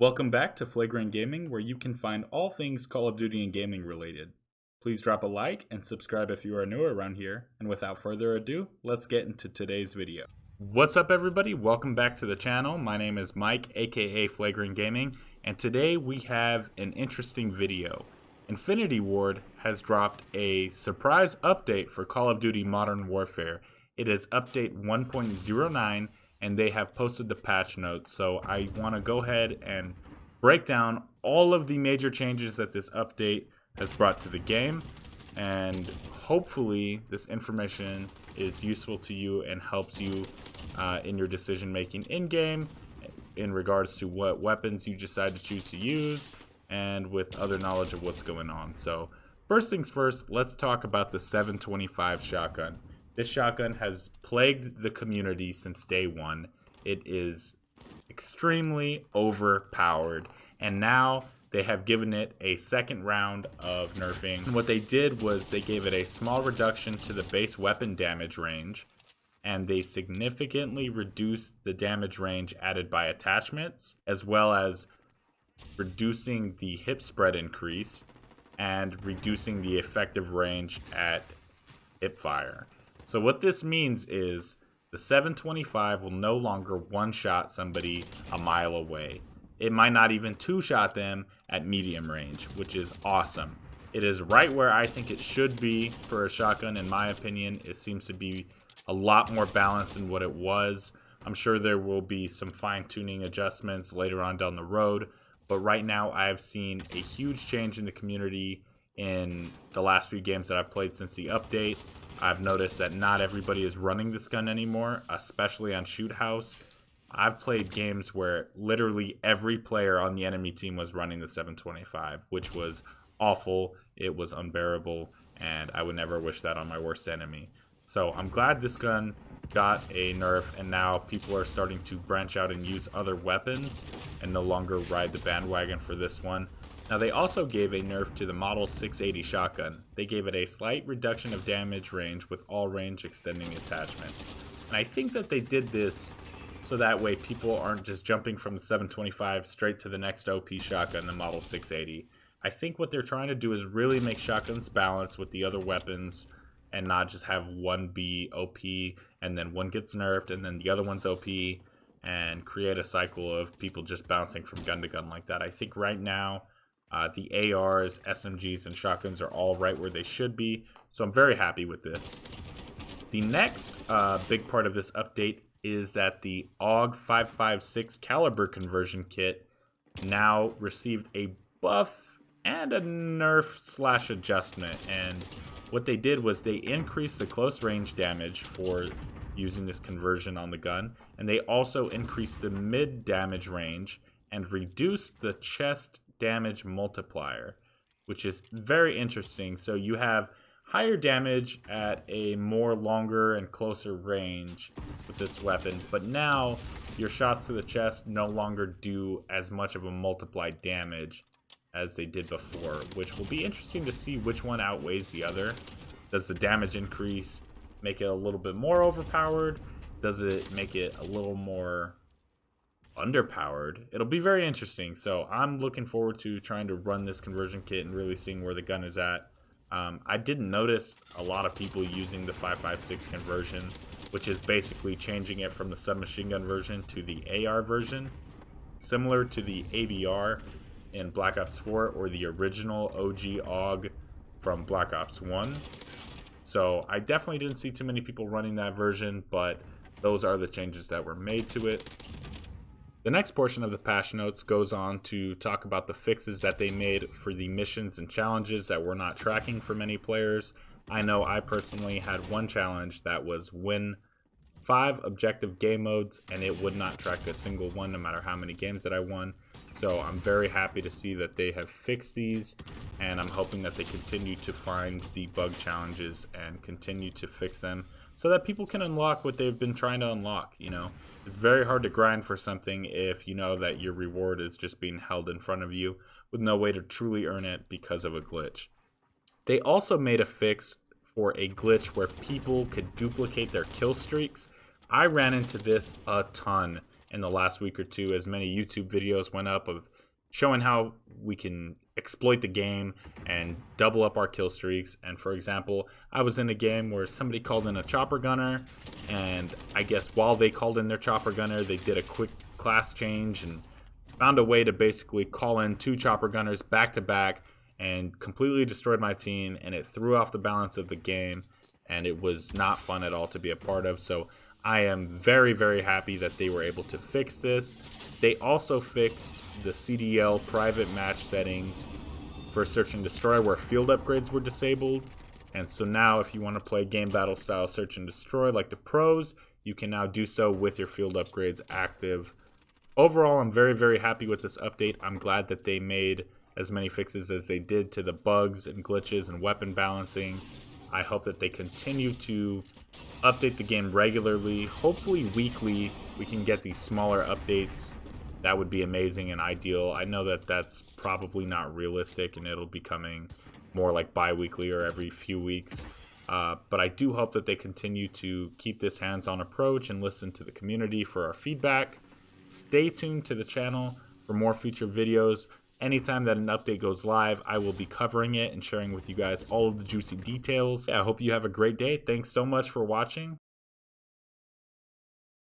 Welcome back to Flagrant Gaming, where you can find all things Call of Duty and gaming related. Please drop a like and subscribe if you are new around here. And without further ado, let's get into today's video. What's up, everybody? Welcome back to the channel. My name is Mike, aka Flagrant Gaming, and today we have an interesting video. Infinity Ward has dropped a surprise update for Call of Duty Modern Warfare. It is update 1.09, and they have posted the patch notes. So I want to go ahead and break down all of the major changes that this update has brought to the game, and hopefully this information is useful to you and helps you in your decision making in game in regards to what weapons you decide to choose to use and with other knowledge of what's going on. So first things first, let's talk about the 725 shotgun. This shotgun has plagued the community since day one. It is extremely overpowered, and now they have given it a second round of nerfing. And what they did was they gave it a small reduction to the base weapon damage range, and they significantly reduced the damage range added by attachments, as well as reducing the hip spread increase and reducing the effective range at hip fire. So what this means is the 725 will no longer one-shot somebody a mile away. It might not even two-shot them at medium range, which is awesome. It is right where I think it should be for a shotgun, in my opinion. It seems to be a lot more balanced than what it was. I'm sure there will be some fine-tuning adjustments later on down the road, but right now I've seen a huge change in the community in the last few games that I've played since the update. I've noticed that not everybody is running this gun anymore, especially on Shoot House. I've played games where literally every player on the enemy team was running the 725, which was awful, it was unbearable, and I would never wish that on my worst enemy. So I'm glad this gun got a nerf, and now people are starting to branch out and use other weapons and no longer ride the bandwagon for this one. Now, they also gave a nerf to the Model 680 shotgun. They gave it a slight reduction of damage range with all range extending attachments. And I think that they did this so that way people aren't just jumping from the 725 straight to the next OP shotgun, the Model 680. I think what they're trying to do is really make shotguns balance with the other weapons and not just have one be OP and then one gets nerfed and then the other one's OP and create a cycle of people just bouncing from gun to gun like that. I think right now, the ARs, SMGs, and shotguns are all right where they should be, so I'm very happy with this. The next big part of this update is that the AUG 556 caliber conversion kit now received a buff and a nerf / adjustment, and what they did was they increased the close range damage for using this conversion on the gun, and they also increased the mid damage range and reduced the chest damage multiplier, which is very interesting. So you have higher damage at a more longer and closer range with this weapon, but now your shots to the chest no longer do as much of a multiplied damage as they did before, which will be interesting to see which one outweighs the other. Does the damage increase make it a little bit more overpowered? Does it make it a little more underpowered? It'll be very interesting. So I'm looking forward to trying to run this conversion kit and really seeing where the gun is at. I didn't notice a lot of people using the 556 conversion, which is basically changing it from the submachine gun version to the AR version, similar to the ABR in Black Ops 4 or the original OG AUG from Black Ops 1. So I definitely didn't see too many people running that version, but those are the changes that were made to it. The next portion of the patch notes goes on to talk about the fixes that they made for the missions and challenges that were not tracking for many players. I know I personally had one challenge that was win 5 objective game modes, and it would not track a single one no matter how many games that I won. So I'm very happy to see that they have fixed these, and I'm hoping that they continue to find the bug challenges and continue to fix them so that people can unlock what they've been trying to unlock. You know, it's very hard to grind for something if you know that your reward is just being held in front of you with no way to truly earn it because of a glitch. They also made a fix for a glitch where people could duplicate their kill streaks. I ran into this a ton in the last week or two, as many YouTube videos went up of showing how we can exploit the game and double up our kill streaks. And for example, I was in a game where somebody called in a chopper gunner, and I guess while they called in their chopper gunner, they did a quick class change and found a way to basically call in 2 chopper gunners back to back and completely destroyed my team, and it threw off the balance of the game, and it was not fun at all to be a part of. So I am very, very happy that they were able to fix this. They also fixed the CDL private match settings for Search and Destroy, where field upgrades were disabled. And so now if you want to play game battle style Search and Destroy like the pros, you can now do so with your field upgrades active. Overall, I'm very, very happy with this update. I'm glad that they made as many fixes as they did to the bugs and glitches and weapon balancing. I hope that they continue to update the game regularly. Hopefully weekly we can get these smaller updates. That would be amazing and ideal. I know that that's probably not realistic, and it'll be coming more like bi-weekly or every few weeks. But I do hope that they continue to keep this hands-on approach and listen to the community for our feedback. Stay tuned to the channel for more future videos. Anytime that an update goes live, I will be covering it and sharing with you guys all of the juicy details. I hope you have a great day. Thanks so much for watching.